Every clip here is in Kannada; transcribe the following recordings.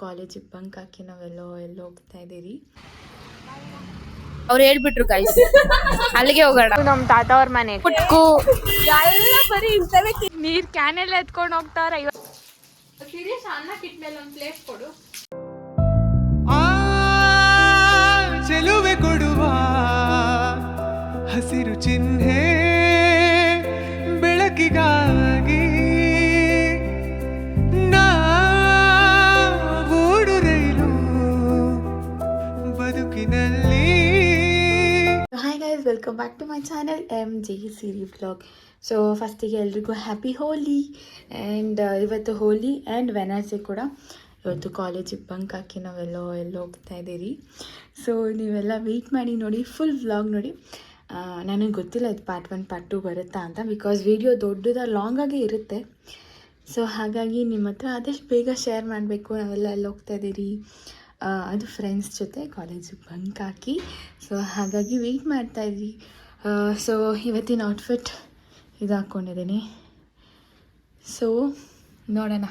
ಕಾಲೇಜಿಗೆ ಬಂಕ್ ಹಾಕಿ ನಾವೆಲ್ಲೋ ಹೋಗ್ತಾ ಇದೀರಿ. ಅವ್ರು ಹೇಳ್ಬಿಟ್ರು ಗೈಸ್ ಅಲ್ಲಿಗೆ ಹೋಗೋಣ. ನಮ್ ತಾತ ಅವ್ರ ಮನೆ ಪುಟ್ಕು ಎಲ್ಲ ಬರೀ ಇಂತವೇ ನೀರ್ ಕ್ಯಾನ್ ಎಲ್ಲ ಎತ್ಕೊಂಡು ಹೋಗ್ತಾರ. ಸೀರಿಯಸ್ ಅನ್ನ ಕಿಟ್ಮೇಲೆ ಒಂದು ಪ್ಲೇಟ್ ಕೊಡು. ಚೆಲುವೆ ಕೊಡುವ ಹಸಿರು ಚಿಹ್ನೆ ಬೆಳಕಿಗಾಗಿ ನಾವೂಡು ರೈಲು ಬದುಕಿನಲ್ಲಿ. Hi guys, welcome back to my channel MJ Siri vlog. So ಫಸ್ಟಿಗೆ ಎಲ್ರಿಗೂ ಹ್ಯಾಪಿ ಹೋಲಿ. ಆ್ಯಂಡ್ ಇವತ್ತು ಹೋಲಿ ಆ್ಯಂಡ್ ವೆನಸ್ಡೇ ಕೂಡ. ಇವತ್ತು ಕಾಲೇಜಿಗೆ ಬಂಕ್ ಹಾಕಿ ನಾವೆಲ್ಲೋ ಹೋಗ್ತಾ ಇದ್ದೀರಿ. ಸೊ ನೀವೆಲ್ಲ ವೆಯ್ಟ್ ಮಾಡಿ ನೋಡಿ, ಫುಲ್ ವ್ಲಾಗ್ ನೋಡಿ. ನನಗೆ ಗೊತ್ತಿಲ್ಲ ಇದು ಪಾರ್ಟ್ 1 ಪಾರ್ಟ್ 2 ಬರುತ್ತಾ ಅಂತ, ಬಿಕಾಸ್ ವಿಡಿಯೋ ದೊಡ್ಡದ ಲಾಂಗಾಗೇ ಇರುತ್ತೆ. ಸೊ ಹಾಗಾಗಿ ನಿಮ್ಮ ಹತ್ರ ಆದಷ್ಟು ಬೇಗ ಶೇರ್ ಮಾಡಬೇಕು. ನಾವೆಲ್ಲ ಹೋಗ್ತಾ ಇದ್ದೀರಿ, ಅದು ಫ್ರೆಂಡ್ಸ್ ಜೊತೆ ಕಾಲೇಜಿಗೆ ಬಂಕ್ ಹಾಕಿ. ಸೊ ಹಾಗಾಗಿ ವೆಯ್ಟ್ ಮಾಡ್ತಾಯಿದ್ವಿ. ಸೊ ಇವತ್ತಿನ ಔಟ್ಫಿಟ್ ಇದು ಹಾಕ್ಕೊಂಡಿದ್ದೀನಿ. ಸೊ ನೋಡೋಣ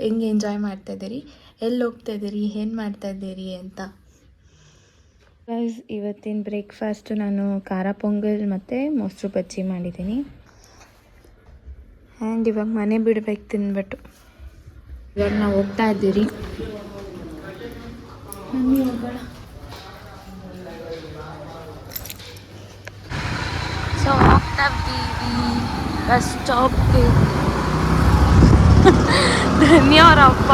ಹೆಂಗೆ ಎಂಜಾಯ್ ಮಾಡ್ತಾಯಿದ್ದೀರಿ, ಎಲ್ಲಿ ಹೋಗ್ತಾಯಿದ್ದೀರಿ, ಏನು ಮಾಡ್ತಾಯಿದ್ದೀರಿ ಅಂತ. ಗೈಸ್, ಇವತ್ತಿನ ಬ್ರೇಕ್ಫಾಸ್ಟು ನಾನು ಖಾರ ಪೊಂಗಲ್ ಮತ್ತು ಮೊಸರು ಬಜ್ಜಿ ಮಾಡಿದ್ದೀನಿ. ಆ್ಯಂಡ್ ಇವಾಗ ಮನೆ ಬಿಡಬೇಕು ತಿಂದ್ಬಿಟ್ಟು. ಇವಾಗ ನಾವು ಹೋಗ್ತಾ ಇದ್ದೀರಿ, ಬನ್ನಿ ಹೋಗೋಣ. ಸೊ ಹೋಗ್ತಾ ಇದ್ದೀವಿ ಬಸ್ ಸ್ಟಾಪ್ಗೆ. ಧನ್ಯ ಅವ್ರ ಅಪ್ಪ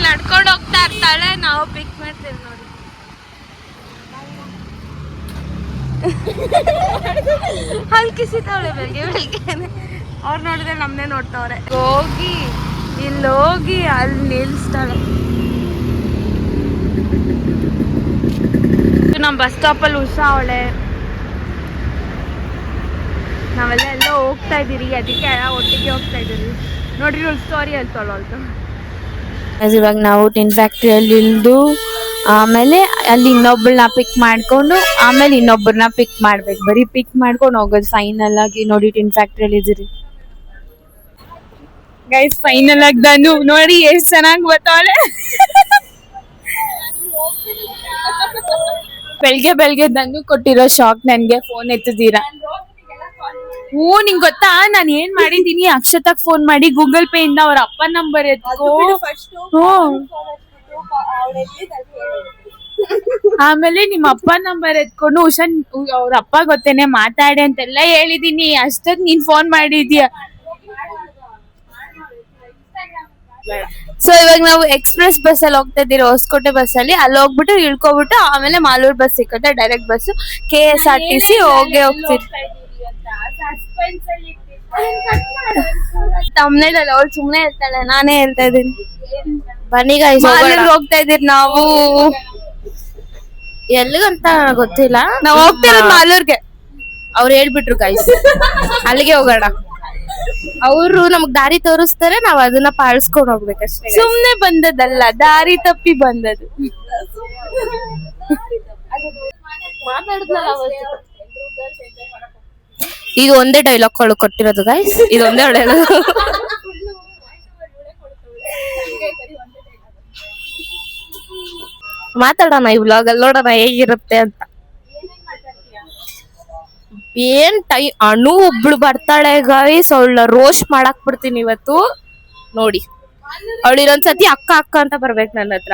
ನಡ್ಕೊಂಡು ಹೋಗ್ತಾ ಇರ್ತಾಳೆ, ನಾವು ಪಿಕ್ ಮಾಡ್ತೇವೆ ನೋಡಿ. ಅಲ್ಲಿ ಕಿಸಿತಾವಳೆ ಬೆಳಗ್ಗೆ ಅವ್ರು ನೋಡಿದ್ರೆ ನಮ್ಮನ್ನೇ ನೋಡ್ತಾವ್ರೆ. ಹೋಗಿ ಇಲ್ಲಿ ಹೋಗಿ ಅಲ್ಲಿ ನಿಲ್ಸ್ತಾಳೆ. ನಮ್ಮ ಬಸ್ ಸ್ಟಾಪಲ್ಲಿ ಉಷಾ ಅವಳೆ. ನಾವೆಲ್ಲ ಎಲ್ಲೋ ಹೋಗ್ತಾ ಇದ್ದೀರಿ, ಅದಕ್ಕೆ ಒಟ್ಟಿಗೆ ಹೋಗ್ತಾ ಇದ್ದೀರಿ. ನೋಡ್ರಿ ಒಂದು ಸ್ಟೋರಿ ಹೇಳ್ತಾಳು ಅಂತ. ಇವಾಗ ನಾವು ಟಿನ್ ಫ್ಯಾಕ್ಟ್ರಿಯಲ್ಲಿ ಇಳಿದು ಆಮೇಲೆ ಅಲ್ಲಿ ಇನ್ನೊಬ್ಬಳನ್ನ ಪಿಕ್ ಮಾಡ್ಕೊಂಡು ಆಮೇಲೆ ಇನ್ನೊಬ್ಬರನ್ನ ಪಿಕ್ ಮಾಡ್ಬೇಕು. ಬರೀ ಪಿಕ್ ಮಾಡ್ಕೊಂಡು ಹೋಗೋದು. ಫೈನಲ್ ಆಗಿ ನೋಡಿ ಟಿನ್ ಫ್ಯಾಕ್ಟ್ರಿಯಲ್ಲಿ ಇದ್ದೀರಿ ಗೈಸ್. ಫೈನಲ್ ಆಗಿ ಧನು ನೋಡಿ ಎಷ್ಟು ಚೆನ್ನಾಗಿ ಬರ್ತಾವಳೆ. ಬೆಳಗ್ಗೆ ಧನು ಕೊಟ್ಟಿರೋ ಶಾಕ್ ನನ್ಗೆ. ಫೋನ್ ಎತ್ತಿದ್ದೀರಾ? ಹ್ಞೂ, ನಿಂಗೆ ಗೊತ್ತಾ ನಾನು ಏನ್ ಮಾಡಿದೀನಿ? ಅಕ್ಷತಾಗ್ ಫೋನ್ ಮಾಡಿ ಗೂಗಲ್ ಪೇ ಇಂದ ಅವ್ರ ಅಪ್ಪ ನಂಬರ್ ಎತ್ಕೋ. ಆಮೇಲೆ ನಿಮ್ಮ ಅಪ್ಪ ನಂಬರ್ ಎತ್ಕೊಂಡು ಉಷನ್ ಅವ್ರ ಅಪ್ಪ ಗೊತ್ತೇನೆ ಮಾತಾಡಿ ಅಂತೆಲ್ಲ ಹೇಳಿದೀನಿ. ಅಷ್ಟೊತ್ತು ನೀನ್ ಫೋನ್ ಮಾಡಿದ್ಯಾ. ಸೊ ಇವಾಗ ನಾವು ಎಕ್ಸ್ಪ್ರೆಸ್ ಬಸ್ ಅಲ್ಲಿ ಹೋಗ್ತಾ ಇದ್ದೀವಿ, ಹೊಸಕೋಟೆ ಬಸ್ ಅಲ್ಲಿ. ಅಲ್ಲಿ ಹೋಗ್ಬಿಟ್ಟು ಇಳ್ಕೊಬಿಟ್ಟು ಆಮೇಲೆ ಮಾಲೂರ್ ಬಸ್ ಸಿಕ್ಕತ್ತೆ, ಡೈರೆಕ್ಟ್ ಬಸ್ KSRTC ಹೋಗ್ತೀವಿ. ತಮ್ಮನೇಲಿ ಅವಳು ಸುಮ್ನೆ ಹೇಳ್ತಾಳೆ, ನಾನೇ ಹೇಳ್ತಾ ಇದ್ದೀನಿ. ಬನ್ನಿ ಗೈಸ್, ಹೋಗ್ತಾ ಇದೀರಿ ನಾವು. ಎಲ್ಲಿಗಂತ ಗೊತ್ತಿಲ್ಲ, ನಾವ್ ಹೋಗ್ತಿರೋದು ಮಾಲೂರ್ಗೆ. ಅವ್ರು ಹೇಳ್ಬಿಟ್ರು ಗೈಸ್ ಅಲ್ಲಿಗೆ ಹೋಗೋಣ. ಅವರು ನಮಗ್ ದಾರಿ ತೋರಿಸ್ತಾರೆ, ನಾವ್ ಅದನ್ನ ಪಾಲಿಸ್ಕೊಂಡು ಹೋಗ್ಬೇಕಷ್ಟೇ. ಸುಮ್ನೆ ಬಂದದಲ್ಲ, ದಾರಿ ತಪ್ಪಿ ಬಂದದ್ದು. ಇದು ಒಂದೇ ಡೈಲಾಗ್ ಕೊಟ್ಟಿರೋದು ಗೈಸ್, ಇದು ಒಂದೇ ಡೈಲಾಗ್. ಮಾತಾಡೋಣ ಈ ವ್ಲಾಗ್ ಅಲ್ಲಿ, ನೋಡೋಣ ಹೇಗಿರುತ್ತೆ ಅಂತ. ಏನ್ ಅಣು ಒಬ್ಳು ಬರ್ತಾಳೆ ಗೈಸ್, ಅವಳ ರೋಸ್ಟ್ ಮಾಡಾಕ್ ಬಿಡ್ತೀನಿ ಇವತ್ತು ನೋಡಿ. ಅವಳು ಇನ್ನೊಂದ್ಸತಿ ಅಕ್ಕ ಅಕ್ಕ ಅಂತ ಬರ್ಬೇಕು ನನ್ನ ಹತ್ರ.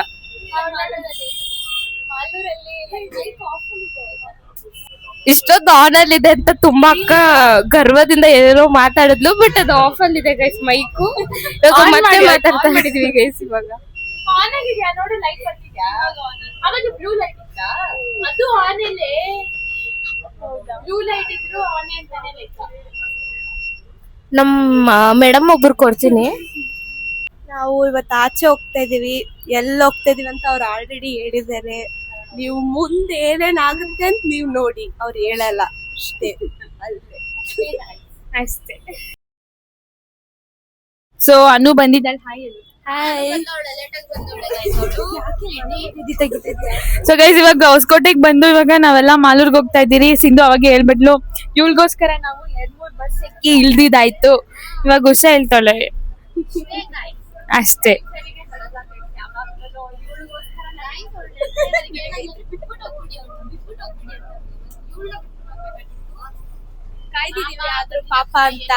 ಇಷ್ಟೊಂದು ಆನ್ ಅಲ್ಲಿ ಇದೆ ಅಂತ ತುಂಬಾ ಅಕ್ಕ ಗರ್ವದಿಂದ ಏನೋ ಮಾತಾಡಿದ್ಲು, ಬಟ್ ಅದು ಆಫ್ ಅಲ್ಲಿ ಇದೆ ಗೈಸ್ ಮೈಕು. ಮತ್ತೆ ಮಾತಾಡ್ತಾ ಇದ್ವಿ ಗೈಸ್. ಇವಾಗ ನಮ್ಮ ಮೇಡಮ್ ಒಬ್ರು ಕೊಡ್ತೀನಿ. ನಾವು ಇವತ್ತು ಆಚೆ ಹೋಗ್ತಾ ಇದೀವಿ. ಎಲ್ಲಿ ಹೋಗ್ತಾ ಇದೀವಿ ಅಂತ ಅವ್ರು ಆಲ್ರೆಡಿ ಹೇಳಿದ್ದಾರೆ. ನೀವು ಮುಂದೆ ಏನೇನಾಗುತ್ತೆ ಅಂತ ನೀವು ನೋಡಿ, ಅವ್ರು ಹೇಳಲ್ಲ ಅಷ್ಟೇ. ಅಷ್ಟೇ. ಸೊ ಅನು ಬಂದಿದ್ದಾಳೆ. ಸೊ ಗೈಸ್, ಇವಾಗ ಹೊಸಕೋಟೆಗೆ ಬಂದು ಇವಾಗ ನಾವೆಲ್ಲ ಮಾಲೂರ್ಗೆ ಹೋಗ್ತಾ ಇದ್ದೀರಿ. ಸಿಂಧು ಅವಾಗ ಹೇಳ್ಬಿಟ್ಲು, ಇವಳಿಗೋಸ್ಕರ ನಾವು 2-3 ಬಸ್ ಎಕ್ಕಿ ಇಳ್ದಿದ್ದಾಯ್ತು. ಇವಾಗ ಉಷಾ ಹೇಳ್ತಾಳೆ, ಅಷ್ಟೇ. ಕಾಯ್ದಿದೀವಿ ಆದ್ರೂ ಪಾಪ ಅಂತ.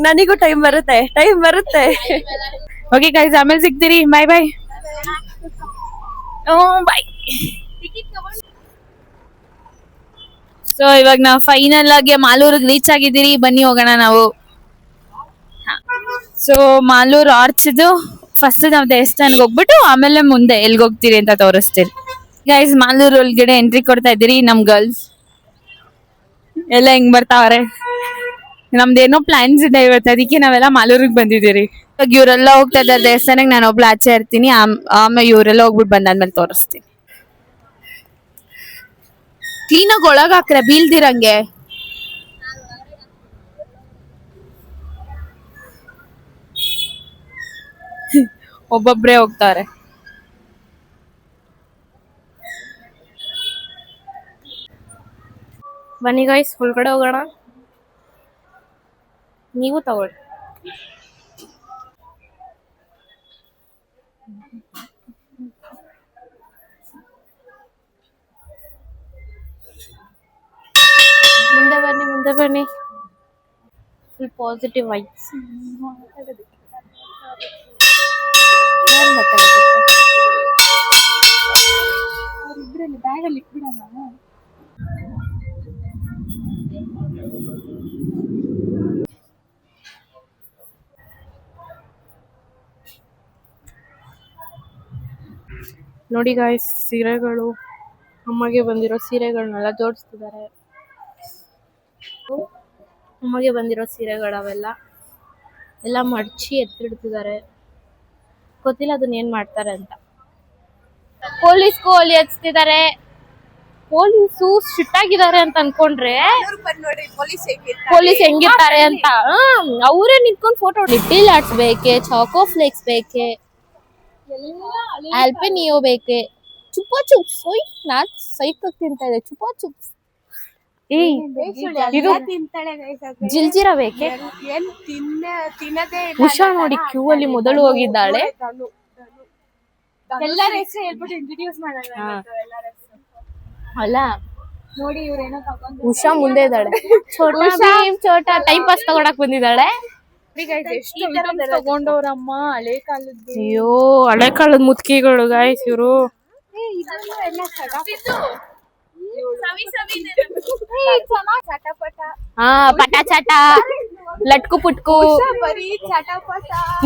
ನನಗೂ ಟೈಮ್ ಬರುತ್ತೆ. ಓಕೆ ಗೈಸ್, ಆಮೇಲೆ ಸಿಗ್ತೀರಿ. ಬಾಯ್ ಬಾಯ್. ಬಾಯ್. ಸೊ ಇವಾಗ ನಾವು ಫೈನಲ್ ಆಗಿ ಮಾಲೂರಿಗೆ ರೀಚ್ ಆಗಿದ್ದೀರಿ. ಬನ್ನಿ ಹೋಗೋಣ ನಾವು. ಸೊ ಮಾಲೂರು ಆರ್ಚ್ದು ಫಸ್ಟ್ ನಾವು ದೇವಸ್ಥಾನಕ್ಕೆ ಹೋಗ್ಬಿಟ್ಟು ಆಮೇಲೆ ಮುಂದೆ ಎಲ್ಗೆ ಹೋಗ್ತೀರಿ ಅಂತ ತೋರಿಸ್ತೀರಿ. ಗೈಸ್, ಮಾಲೂರು ಒಳಗಡೆ ಎಂಟ್ರಿ ಕೊಡ್ತಾ ಇದ್ದೀರಿ. ನಮ್ ಗರ್ಲ್ಸ್ ಎಲ್ಲ ಹೆಂಗ್ ಬರ್ತಾವ್ರೆ. ನಮ್ದೇನೋ ಪ್ಲಾನ್ಸ್ ಇದೆ ಇವತ್ತು, ಅದಕ್ಕೆ ನಾವೆಲ್ಲ ಮಾಲೂರಿಗೆ ಬಂದಿದ್ದೀರಿ. ಇವಾಗ ಇವರೆಲ್ಲ ಹೋಗ್ತಾ ಇದ್ದಾರೆ ದೇವಸ್ಥಾನಕ್ಕೆ, ನಾನು ಒಬ್ಳು ಆಚೆ ಇರ್ತೀನಿ. ಆಮೇಲೆ ಇವರೆಲ್ಲ ಹೋಗ್ಬಿಟ್ಟು ಬಂದಾದ್ಮೇಲೆ ತೋರಿಸ್ತೀನಿ. ಕ್ಲೀನಾಗಿ ಒಳಗ್ ಹಾಕ್ರೆ ಬೀಳ್ದಿರಂಗೆ. ಒಬ್ಬೊಬ್ರೆ ಹೋಗ್ತಾರೆ. ಬನ್ನಿ ಗೈಸ್, ಒಳಗಡೆ ಹೋಗೋಣ. ನೀವು ತಗೊಳ್ಳಿ. ಮುಂದೆ ಬನ್ನಿ. Full positive vibes. ಬ್ಯಾಗಲ್ಲಿ ಇಟ್ಬಿಡೋಣ. ನೋಡಿ ಗಾಯ್ಸ್, ಸೀರೆಗಳು, ಅಮ್ಮಗೆ ಬಂದಿರೋ ಸೀರೆಗಳನ್ನೆಲ್ಲ ಜೋಡಿಸ್ತಿದ್ದಾರೆ. ಅಮ್ಮಗೆ ಬಂದಿರೋ ಸೀರೆಗಳು ಅವೆಲ್ಲ ಮಡ್ಚಿ ಎತ್ತಿಡ್ತಿದ್ದಾರೆ. ಗೊತ್ತಿಲ್ಲ ಅದನ್ನ ಏನ್ ಮಾಡ್ತಾರೆ ಅಂತ. ಪೊಲೀಸ್ಗೂ ಒಲಿ ಹಚ್ತಿದ್ದಾರೆ. ಪೊಲೀಸು ಸ್ಟ್ರಿಕ್ಟ್ ಆಗಿದ್ದಾರೆ ಅಂತ ಅನ್ಕೊಂಡ್ರೆ ಪೊಲೀಸ್ ಹೆಂಗಿರ್ತಾರೆ ಅಂತ ಅವರೇ ನಿಂತ್ಕೊಂಡು ಫೋಟೋ. ಲಿಟಲ್ ಆರ್ಟ್ಸ್ ಬೇಕೆ, ಚಾಕೋ ಫ್ಲೇಕ್ಸ್ ಬೇಕೆ, ಆಲ್ಪೆನಿಯೋ ಬೇಕೆ, ಚುಪಾ ಚುಪ್ಸ್. ನಾನ್ ಸೈಕಲ್ ತಿಂತಾ ಇದೆ ಚುಪಾ ಚುಪ್ಸ್. ಇದು ಜಿಲ್ಜಿರಾ ಬೇಕೆ. ಉಷಾ ನೋಡಿ ಕ್ಯೂ ಅಲ್ಲಿ ಮೊದಲು ಹೋಗಿದ್ದಾಳೆ. ಅಲ್ಲ ನೋಡಿ, ಉಷಾ ಮುಂದೆ ಇದ್ದಾಳೆ. ಛೋಟಾ ಟೈಮ್ ಪಾಸ್ ತಗೊಳಕ್ ಬಂದಿದ್ದಾಳೆ. ತಗೊಂಡವ್ರಮ್ಮ ಹಳೆ ಕಾಲದ್ದು. ಅಯ್ಯೋ, ಹಳೆ ಕಾಲದ ಮುತ್ಕಿಗಳು ಗಾಯ್ಸ್ ಇವರು. ಪಟ ಚಟ, ಲಟ್ಕು ಪುಟ್ಕು.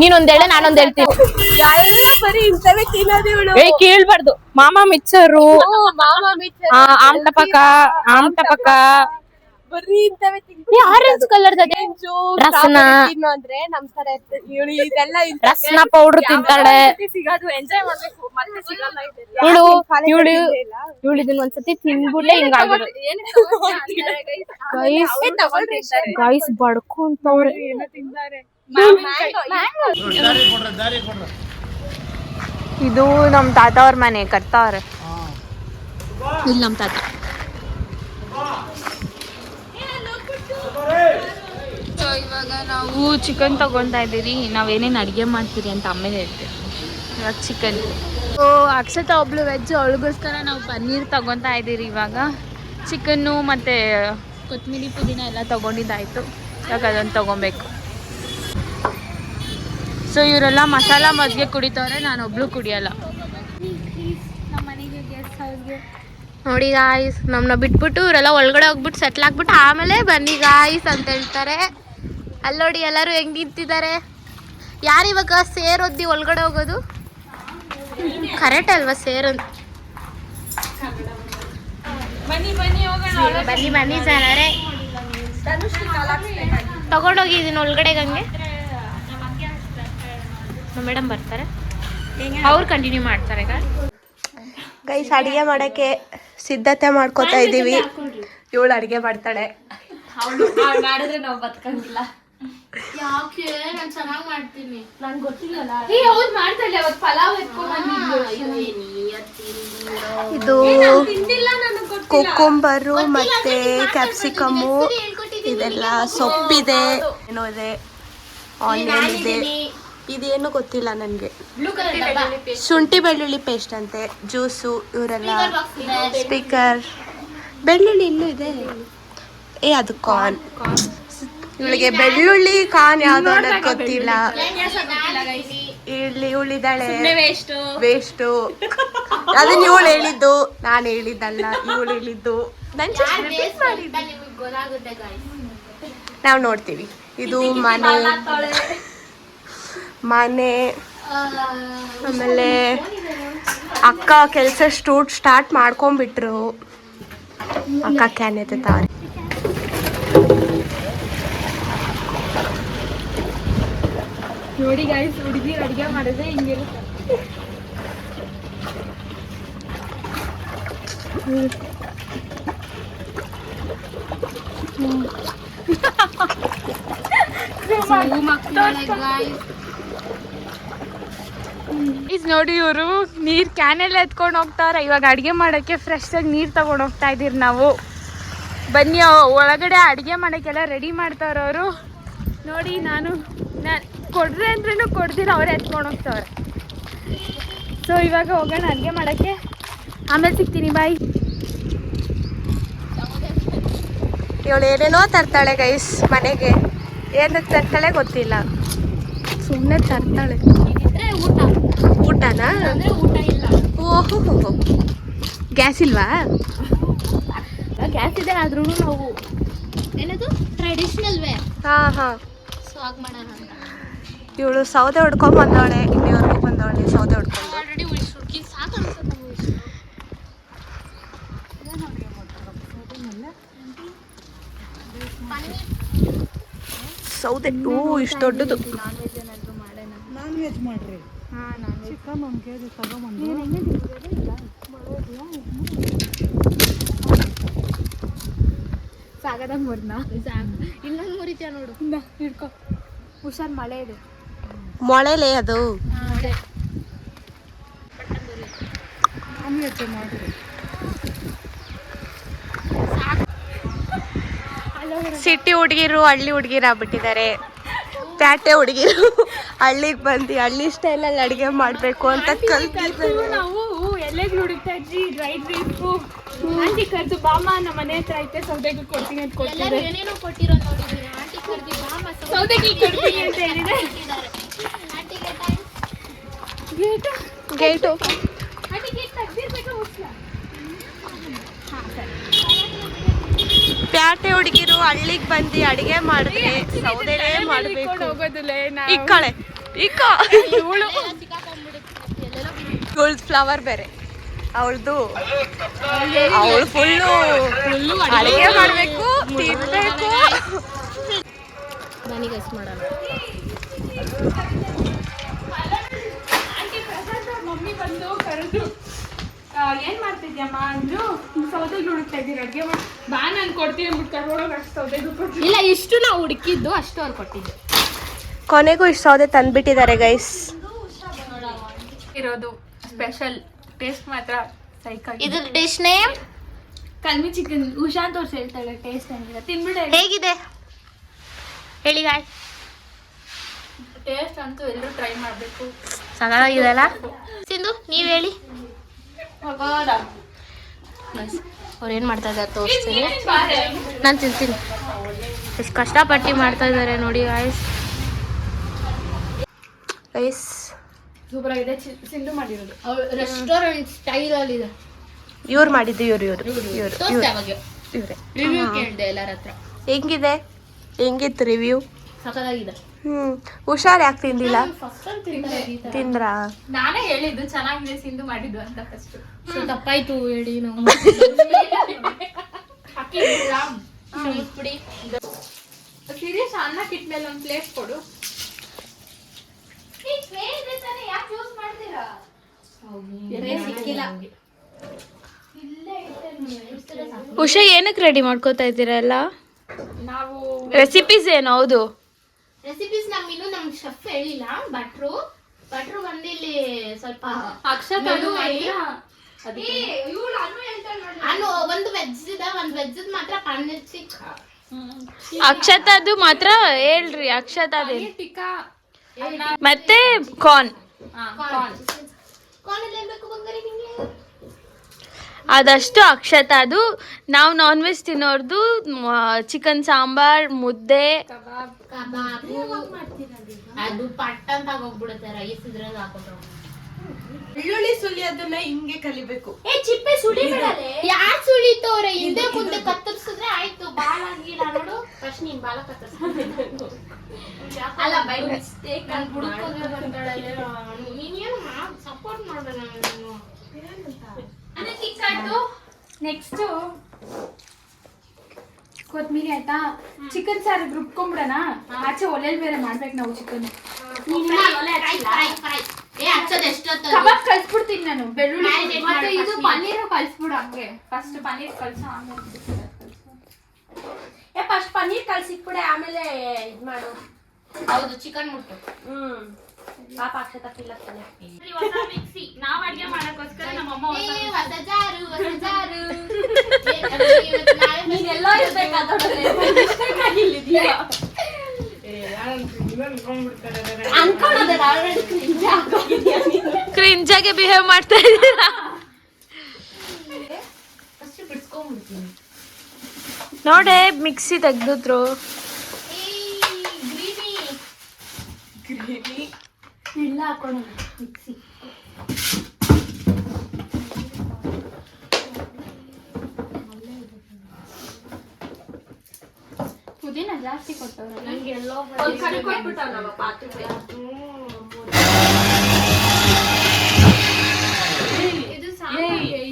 ನೀನೊಂದ್ ಹೇಳ, ನಾನೊಂದ್ ಹೇಳ್ತೀನಿ. ಕೇಳ್ಬಾರ್ದು. ಮಾಮಾ ಮಿಚ್ಚರು, ಆಮ್ಟಪಕ, ಆರೆಂಜ್ ಕಲರ್ ರಸನ, ರಸನ ಪೌಡರ್ ತಿಂತಾಳೆ ಇವಳು. ಇದನ್ನ ಒಂದ್ಸತಿ ತಿನ್ಬಿಟ್ಟೆ ಹಿಂಗಾಗಿರೋದು. ಗೈಸ್ ಬಡ್ಕೊಂತವ್ರೆ. ಇದು ನಮ್ ತಾತ ಅವ್ರ ಮನೆ ಕಟ್ತಾವ್ರೆ. ಇಲ್ಲಿ ನಮ್ ತಾತ. ಸೊ ಇವಾಗ ನಾವು ಚಿಕನ್ ತಗೊಂತಾ ಇದ್ದೀರಿ. ನಾವೇನೇನು ಅಡುಗೆ ಮಾಡ್ತೀರಿ ಅಂತ ಆಮೇಲೆ ಹೇಳ್ತೀವಿ. ಇವಾಗ ಚಿಕನ್. ಸೊ ಅಕ್ಷತಾ ಒಬ್ಳು ವೆಜ್, ಅವಳಿಗೋಸ್ಕರ ನಾವು ಪನ್ನೀರ್ ತಗೊತಾ ಇದ್ದೀರಿ. ಇವಾಗ ಚಿಕನ್ನು ಮತ್ತು ಕೊತ್ತಂಬರಿ ಪುದೀನ ಎಲ್ಲ ತೊಗೊಂಡಿದ್ದಾಯಿತು. ಇವಾಗ ಅದನ್ನು ತೊಗೊಬೇಕು. ಸೊ ಇವರೆಲ್ಲ ಮಸಾಲ ಮಜ್ಜಿಗೆ ಕುಡಿತವ್ರೆ, ನಾನೊಬ್ಳು ಕುಡಿಯಲ್ಲ. ನೋಡಿ ಗಾಯ್ಸ್, ನಮ್ಮನ್ನ ಬಿಟ್ಬಿಟ್ಟು ಇವರೆಲ್ಲ ಒಳಗಡೆ ಹೋಗ್ಬಿಟ್ಟು ಸೆಟ್ಲ್ ಆಗ್ಬಿಟ್ಟು ಆಮೇಲೆ ಬನ್ನಿ ಗಾಯ್ಸ್ ಅಂತ ಹೇಳ್ತಾರೆ. ಅಲ್ಲಿ ನೋಡಿ ಎಲ್ಲರೂ ಹೆಂಗ್ ನಿಂತಿದ್ದಾರೆ. ಯಾರಿವಾಗ ಸೇರೊದ್ದಿ ಒಳಗಡೆ ಹೋಗೋದು ಕರೆಕ್ಟ್ ಅಲ್ವಾ? ಬನ್ನಿ ಜನರೇ, ತಗೊಂಡೋಗಿದ್ದೀನಿ ಒಳಗಡೆಗೆ. ಹಂಗೆ ನಮ್ಮ ಮೇಡಮ್ ಬರ್ತಾರೆ, ಅವ್ರು ಕಂಟಿನ್ಯೂ ಮಾಡ್ತಾರೆ. ಗೈಸ್, ಅಡಿಗೆ ಮಾಡಕ್ಕೆ ಸಿದ್ಧತೆ ಮಾಡ್ಕೋತಾ ಇದೀವಿ. ಇವಳು ಅಡಿಗೆ ಮಾಡ್ತಾಳೆ. ಮಾಡಿದ್ರೆ ನಾವು ಬದುಕಂಗಿಲ್ಲ. ಯಾಕೆ? ನಾನು ಚೆನ್ನಾಗಿ ಮಾಡ್ತೀನಿ. ನಂಗೆ ಗೊತ್ತಿಲ್ಲಲ್ಲ. ಮಾಡ್ತಾಳೆ. ಅವತ್ತು ಪಲಾವ್ ಇದು ಕುಕ್ಕುಂಬರು ಮತ್ತೆ ಕ್ಯಾಪ್ಸಿಕಮ್ಮು ಇದೆಲ್ಲ ಸೊಪ್ಪಿದೆ, ಏನೋ ಇದೆ, ಆನಿಯನ್ ಇದೆ, ಇದೇನು ಗೊತ್ತಿಲ್ಲ ನನಗೆ. ಶುಂಠಿ ಬೆಳ್ಳುಳ್ಳಿ ಪೇಸ್ಟ್ ಅಂತೆ, ಜ್ಯೂಸು, ಇವರೆಲ್ಲ ಸ್ಪೀಕರ್. ಬೆಳ್ಳುಳ್ಳಿ ಇನ್ನೂ ಇದೆ. ಅದು ಕಾರ್ನ್. ಇವಳಿಗೆ ಬೆಳ್ಳುಳ್ಳಿ ಕಾರ್ನ್ ಯಾವ್ದು ಅನ್ನೋದು ಗೊತ್ತಿಲ್ಲ. ಇಲ್ಲಿ ಉಳಿದಾಳೆ ವೇಸ್ಟು. ಅದನ್ನ ಇವಳು ಹೇಳಿದ್ದು, ನಾನು ಹೇಳಿದ್ದಲ್ಲ, ಇವಳು ಹೇಳಿದ್ದು. ನಾವು ನೋಡ್ತೀವಿ. ಇದು ಮನೆ ಆಮೇಲೆ ಅಕ್ಕ ಕೆಲಸ ಸ್ಟಾರ್ಟ್ ಮಾಡ್ಕೊಂಡ್ಬಿಟ್ರು. ಅಕ್ಕ ಕ್ಯಾನ್ ಎತ್ತಾವ್ರೆ. ನೋಡಿ ಗೈಸ್, ಹುಡುಗಿ ಅಡಿಗೆ ಮಾಡಿದ್ರೆ ಹಿಂಗಿರುತ್ತೆ. ನೋಡಿ ಇವರು ನೀರ್ ಕ್ಯಾನೆಲ್ಲ ಎತ್ಕೊಂಡು ಹೋಗ್ತಾರ. ಇವಾಗ ಅಡಿಗೆ ಮಾಡಕ್ಕೆ ಫ್ರೆಶ್ ಆಗಿ ನೀರ್ ತಗೊಂಡ್ ಹೋಗ್ತಾ ಇದೀರಿ ನಾವು. ಬನ್ನಿ, ಒಳಗಡೆ ಅಡಿಗೆ ಮಾಡಕ್ಕೆಲ್ಲ ರೆಡಿ ಮಾಡ್ತಾರ ಅವರು. ನೋಡಿ, ನಾನು ಕೊಡ್ರಿ ಅಂದ್ರೂ ಕೊಡ್ದಿರ ಅವ್ರೆ ಎತ್ಕೊಂಡು ಹೋಗ್ತಾವ್ರೆ. ಸೊ ಇವಾಗ ಹೋಗೋಣ ಅಡಿಗೆ ಮಾಡಕ್ಕೆ. ಆಮೇಲೆ ಸಿಗ್ತೀನಿ, ಬಾಯ್. ಇವಳು ಏನೇನೋ ತರ್ತಾಳೆ ಗೈಸ್ ಮನೆಗೆ. ಏನು ತರ್ತಾಳೆ ಗೊತ್ತಿಲ್ಲ, ಸುಮ್ಮನೆ ತರ್ತಾಳೆ. ಊಟನಾ? ಓಹೋ, ಗ್ಯಾಸ್ ಇಲ್ವಾ? ಗ್ಯಾಸ್ ಇದೆ, ಆದ್ರೂ ನಾವು ಏನದು ಟ್ರೆಡಿಷನಲ್ ವೇ. ಹಾಂ. ಇವಳು ಸೌದೆ ಹೊಡ್ಕೊಂಡ್ ಬಂದವಳೆ, ಇನ್ನಿವರೆಗೂ ಬಂದವಳೆ ಸೌದೆ ಹೊಡ್ಕೊಂಡು. ಸೌದೆ ಇಷ್ಟು ದೊಡ್ಡದು. ಸಾಗದಂಗ್ ಮುರ್ನಾ ಇನ್ನೊಂದು ಮುರಿತೀಯ ನೋಡು. ಹಿಡ್ಕೊ, ಹುಷಾರ್, ಮಳೆ ಇದೆ. ಮೊಳೆಲೆ ಅದು. ಸಿಟಿ ಹುಡುಗಿರು ಹಳ್ಳಿ ಹುಡುಗಿರು ಆಗ್ಬಿಟ್ಟಿದ್ದಾರೆ. ಪ್ಯಾಟೆ ಹುಡುಗಿರು ಹಳ್ಳಿಗೆ ಬಂದು ಹಳ್ಳಿ ಸ್ಟೈಲಲ್ಲಿ ಅಡುಗೆ ಮಾಡಬೇಕು ಅಂತ ಕಲ್ತಿದ್ದಾರೆ. ನಾವು ಎಲ್ಲೆಲ್ಲಿ ಹುಡುಕ್ತಾ ಇದ್ವಿ, ಡ್ರೈಡ್ ಲೀಫು ಆಂಟಿ ಕರ್ದು ಬಾಮ ನಮ್ಮ ಮನೆ ಹತ್ರ ಐತೆ, ಸೌದೆಗೆ ಕೊಡ್ತೀನಿ ಅಂತ ಕೊಡ್ತಾರೆ. ಸೌದೆಗೆ ಕೊಡ್ತೀನಿ ಅಂತ ಹೇಳಿದೆ. ಗೇಟು ಪ್ಯಾಟೆ ಹುಡುಗಿರು ಹಳ್ಳಿಗೆ ಬಂದು ಅಡುಗೆ ಮಾಡಿದ್ರೆ ಸೌದೆನೇ ಮಾಡಬೇಕು. ಇಕ್ಕಳೆ ಇವಳು ಫ್ಲವರ್ ಬೇರೆ ಅವಳು ಫುಲ್ಲು ಅಡುಗೆ ಮಾಡಬೇಕು, ತಿನ್ಬೇಕು. ಮಮ್ಮಿ ಬಂದು ಕರೆದು ಏನ್ ಮಾಡ್ತಿದ್ಯಮ್ಮ ಅಂದ್ರು. ಸೌದೆಗೆ ಹುಡುಕ್ತಾ ಇದ್ದೀರಿ, ಅಡುಗೆ ಮಾಡಿ ಬಾ, ನಾನು ಕೊಡ್ತೀನಿ ಅಂದ್ಬಿಟ್ಟು ಕರ್ಕೊಂಡೋಗಿ ಅಷ್ಟು ಸೌದೆಗೂ ಕೊಡ್ತೀನಿ. ಇಲ್ಲ, ಇಷ್ಟು ನಾವು ಹುಡುಕಿದ್ದು ಅಷ್ಟು ಅವ್ರು ಕೊಟ್ಟಿದ್ದು. ಕೊನೆಗೂ ಇಷ್ಟು ಸೌದೆ ತಂದ್ಬಿಟ್ಟಿದ್ದಾರೆ ಗೈಸ್. ಇರೋದು ಸ್ಪೆಷಲ್ ಟೇಸ್ಟ್ ಮಾತ್ರ ಸೈಕಲ್. ಇದ್ರ ಡಿಶ್ ನೇಮ್ ಕಲ್ಮಿ ಚಿಕನ್. ಉಷಾ ಅಂತ ಅವ್ರು ಹೇಳ್ತಾಳೆ ಟೇಸ್ಟ್ ಹೆಂಗಿದೆ, ತಿನ್ಬಿಡ ಹೇಗಿದೆ ಹೇಳಿ ಗಾಯ್. ಟೇಸ್ಟ್ ಅಂತೂ ಎಲ್ಲರೂ ಟ್ರೈ ಮಾಡಬೇಕು. ಸಗದಾಗಿದೆಲ್ಲ. ಸಿಂಧು ನೀವು ಹೇಳಿ. ಅವ್ರು ಏನು ಮಾಡ್ತಾ ಇದ್ದಾರೆ ತೋರಿಸ್ತೀನಿ, ನಾನು ತಿಂತೀನಿ. ಎಷ್ಟು ಕಷ್ಟಪಟ್ಟು ಮಾಡ್ತಾ ಇದ್ದಾರೆ ನೋಡಿ ಗಾಯ್ಸ್. ಸೂಪರ್ ಆಗಿದೆ. ಸಿಂಧು ಮಾಡಿರೋದು ರೆಸ್ಟೋರೆಂಟ್ ಸ್ಟೈಲ್ ಅಲ್ಲಿ ಇದೆ. ಇವ್ರು ಮಾಡಿದ್ದು ಇವರೇ. ರಿವ್ಯೂ ಕೇಳಿದೆ ಎಲ್ಲರ ಹತ್ರ. ಹೆಂಗಿತ್ತು ರಿವ್ಯೂ? ಸಖತ್ತಾಗಿದೆ. ಹುಷಾರ್ ಯಾಕೆ ತಿಂದಿಲ್ಲ? ತಿಂದ್ರಾ? ನಾನೇ ಹೇಳಿದ್ದು ಚೆನ್ನಾಗಿದೆ ಸಿಂಧು ಮಾಡಿದ್ದು ಅಂತ. ಫಸ್ಟ್ ತಪ್ಪಾಯ್ತು ಹೇಳಿ ನಾವು. ಸೀರಿಯಸ್, ಅನ್ನ ಕಿಟ್ಮೇಲೆ ಒಂದು ಪ್ಲೇಟ್ ಕೊಡು. ಉಷಾ ಏನಕ್ಕೆ ರೆಡಿ ಮಾಡ್ಕೋತಾ ಇದ್ದೀರಾ ಎಲ್ಲ? ನಾವು ರೆಸಿಪೀಸ್ ಏನು? ಹೌದು, ರೆಸಿಪೀಸ್ ನಮ್ಮಿನ್ನು ನಮ್ ಶೆಫ್ ಹೇಳಿಲ್ಲ. ಭಟ್ರು ಬಂದು ಇಲ್ಲಿ ಸ್ವಲ್ಪ ಅಕ್ಷತನು ಒಂದು ವೆಜ್ ಇದೆ, ಒಂದು ವೆಜ್ ಮಾತ್ರ ಪನ್ನೀರ್ ಅಕ್ಷತಾದು ಮಾತ್ರ ಹೇಳ್ರಿ, ಅಕ್ಷತಾದ ಮತ್ತೆ ಕಾರ್ನ್ ಅದಷ್ಟು ಅಕ್ಷತಾದು. ನಾವು ನಾನ್ ವೆಜ್ ತಿನ್ನೋರ್ದು ಚಿಕನ್ ಸಾಂಬಾರ್, ಮುದ್ದೆ, ಅದು ಪಟ್ಟ ಅಂತ ಆಗೋಗ್ಬಿಡುತ್ತೆ ರೈಸ್ ಇದ್ರಲ್ಲಿ ಹಾಕೋದು. ಬೆಳ್ಳುಳ್ಳಿ ಸುಲಿಯೋದನ್ನ ಹಿಂಗೆ ಕಲಿಬೇಕು. ಚಿಪ್ಪೆ ಸುಳಿಬಿಡಲೆ ಯಾರು ಸುಳಿತವ್ರೆ? ಹಿಂದೆ ಮುಂದೆ ಕತ್ತರಿಸಿದ್ರೆ ಆಯ್ತು. ಬಾಳ ಆಗಿಲ್ಲ ನೋಡು, ಫಸ್ಟ್ ನೀನ್ ಬಾಲ ಕತ್ತರಿಸ್ಬೇಕು. ಅಲ್ಲ ಬೈ ಮಿಸ್ಟೇಕ್ ನಾನು ಹುಡುಕೋದು ಬಂದಳಲ್ಲ. ನೀನೇನು ಸಪೋರ್ಟ್ ಮಾಡಬೇಡ ನಾನು. ಅದಕ್ಕೆ ಕಟ್ಟು. ನೆಕ್ಸ್ಟ್ ಕೊತ್ಮೀರಿ ಆಯ್ತಾ? ಚಿಕನ್ ಸಾರು ರುಬ್ಕೊಂಡ್ಬಿಡೋಣ. ಆಚೆ ಒಲೆಯಲ್ಲಿ ಬೇರೆ ಮಾಡ್ಬೇಕು ನಾವು ಚಿಕನ್. ಕಬಾಬ್ ಕಲ್ಸ್ಬಿಡ್ತೀನಿ ನಾನು. ಬೆಳ್ಳುಳ್ಳಿ ಮತ್ತೆ ಇದು ಪನ್ನೀರ್ ಕಲ್ಸ್ಬಿಡು. ಹಂಗೆ ಫಸ್ಟ್ ಪನ್ನೀರ್ ಕಲ್ಸು, ಆಮೇಲೆ ಫಸ್ಟ್ ಪನ್ನೀರ್ ಕಲ್ಸಿಕ್ಬಿಡೆ, ಆಮೇಲೆ ಇದ್ ಮಾಡು. ಹೌದು, ಚಿಕನ್ ಮುಟ್ಟು. ಪಾಪ ಅಕ್ಷತಾ ತಿಲ್ಲತ್ತಾನೆ. ನಾವ್ ಅಡ್ಗೆ ಮಾಡಕ್ಕೋಸ್ಕರ ನಮ್ಮಮ್ಮ ಹೊಸ ಜಾರು ನೀನೆಲ್ಲ ಇರ್ಬೇಕಾದ್ರೆ ಕ್ರಿಂಜಾಗೆ ಬಿಹೇವ್ ಮಾಡ್ತಾ ಇದ್ದೀರಾ ನೋಡೆ. ಮಿಕ್ಸಿ ತೆಗ್ದಿದ್ರು. ಎಲ್ಲ ಹಾಕೋಣ ಮಿಕ್ಸಿ. ಪುದೀನ ಜಾಸ್ತಿ ಕೊಟ್ಟವ್ರೆ. ಕೊಟ್ಬಿಟ್ಟವ್ ನಮ್ಮ ಪಾತ್ರೆ.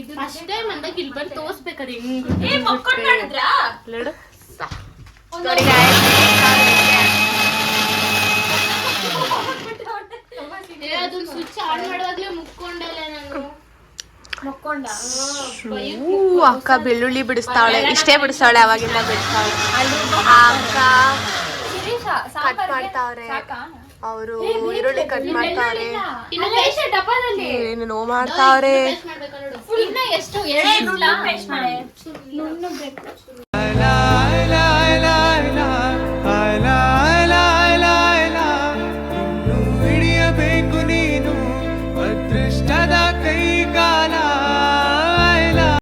ಇದು ಫಸ್ಟ್ ಟೈಮ್ ಅಂದಾಗ ಇಲ್ಲಿ ಬಂದು ತೋರ್ಸ್ಬೇಕಾರೆ ಮಕ್ಕೊಂಡ್ ಮಾಡಿದ್ರಾ? ಅದನ್ನ ಸ್ವಿಚ್ ಆನ್ ಮಾಡುವಾಗ್ಲೇ ಮುಕ್ಕೊಂಡಲ್ಲ ನಾನು. ಅಕ್ಕ ಬೆಳ್ಳುಳ್ಳಿ ಬಿಡಿಸ್ತಾವಳೆ, ಇಷ್ಟೇ ಬಿಡಿಸ್ತಾವಳೆ, ಅವಾಗಿಂದ ಬಿಡಿಸ್ತಾವಳೆ. ಅಕ್ಕ ಕಟ್ ಮಾಡ್ತಾವ್ರೆ, ಅವರು ಈರುಳ್ಳಿ ಕಟ್ ಮಾಡ್ತಾವ್ರೆ, ಏನೇನೋ ಮಾಡ್ತಾವ್ರೆ. ಇನ್ನ ಎಷ್ಟು ಎರಡು la